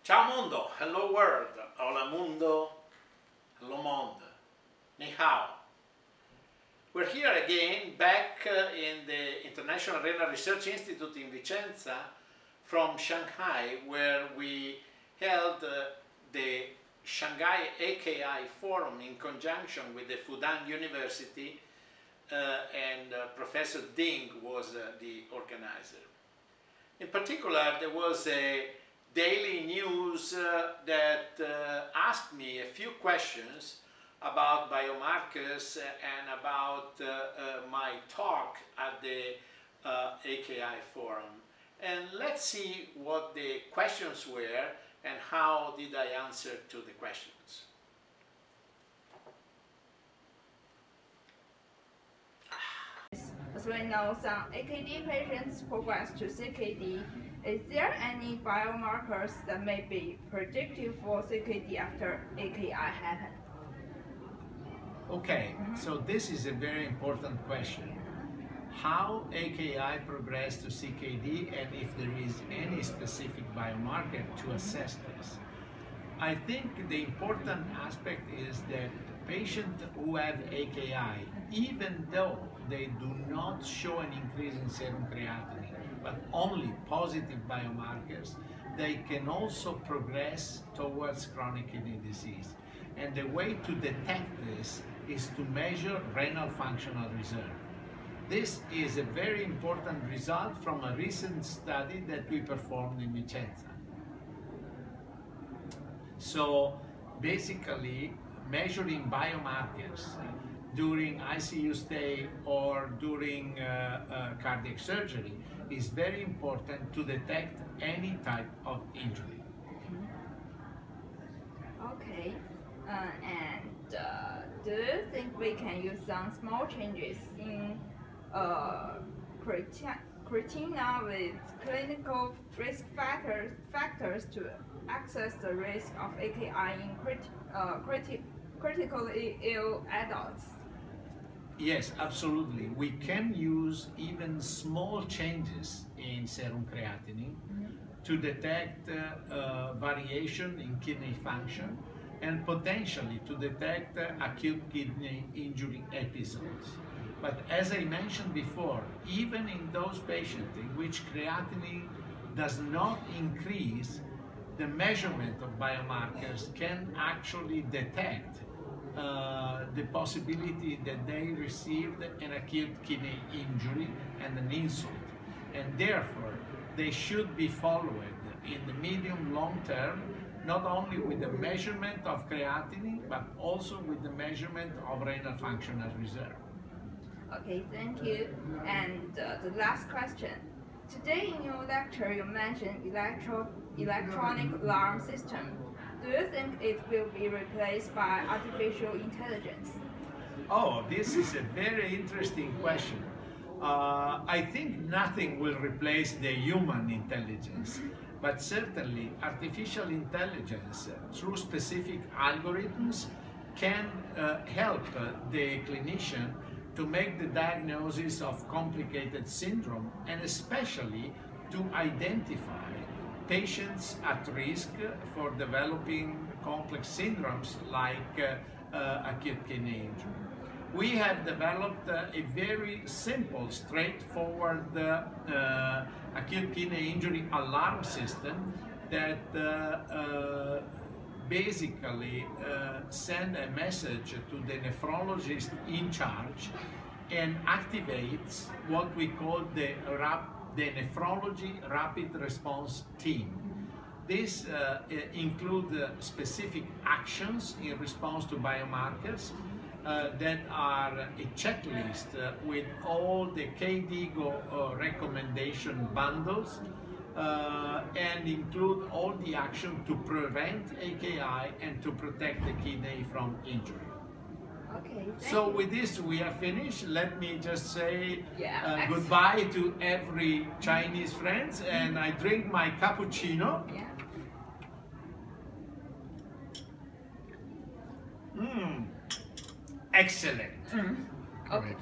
Ciao mondo, hello world, hola mundo, hello monde, ni hao. We're here again, back in the International Renal Research Institute in Vicenza from Shanghai, where we held the Shanghai AKI Forum in conjunction with the Fudan University, and Professor Ding was the organizer. In particular, there was a daily news that asked me a few questions about biomarkers and about my talk at the AKI Forum. And let's see what the questions were and how did I answer to the questions. As we know, some AKD patients progress to CKD. Is there any biomarkers that may be predictive for CKD after AKI happened? Okay, so this is a very important question. How AKI progress to CKD and if there is any specific biomarker to assess this. I think the important aspect is that patients who have AKI, even though they do not show an increase in serum creatinine, but only positive biomarkers, they can also progress towards chronic kidney disease. And the way to detect this is to measure renal functional reserve. This is a very important result from a recent study that we performed in Vicenza. So basically, measuring biomarkers during ICU stay or during cardiac surgery is very important to detect any type of injury. Okay, and do you think we can use some small changes in criteria with clinical risk factors to assess the risk of AKI in critically ill adults? Yes, absolutely. We can use even small changes in serum creatinine to detect variation in kidney function and potentially to detect acute kidney injury episodes. But as I mentioned before, even in those patients in which creatinine does not increase, the measurement of biomarkers can actually detect the possibility that they received an acute kidney injury and an insult. And therefore, they should be followed in the medium-long term, not only with the measurement of creatinine, but also with the measurement of renal functional reserve. Okay, thank you. And the last question. Today in your lecture, you mentioned electronic alarm system. Do you think it will be replaced by artificial intelligence? Oh, this is a very interesting question. I think nothing will replace the human intelligence, but certainly artificial intelligence through specific algorithms can help the clinician to make the diagnosis of complicated syndrome and especially to identify patients at risk for developing complex syndromes like acute kidney injury. We have developed a very simple, straightforward acute kidney injury alarm system that basically send a message to the nephrologist in charge and activates what we call the nephrology rapid response team. This includes specific actions in response to biomarkers that are a checklist with all the KDIGO recommendation bundles and include all the action to prevent AKI and to protect the kidney from injury. Okay, so with this we are finished. Let me just say goodbye to every Chinese friends, and I drink my cappuccino. Yeah. Excellent. Okay.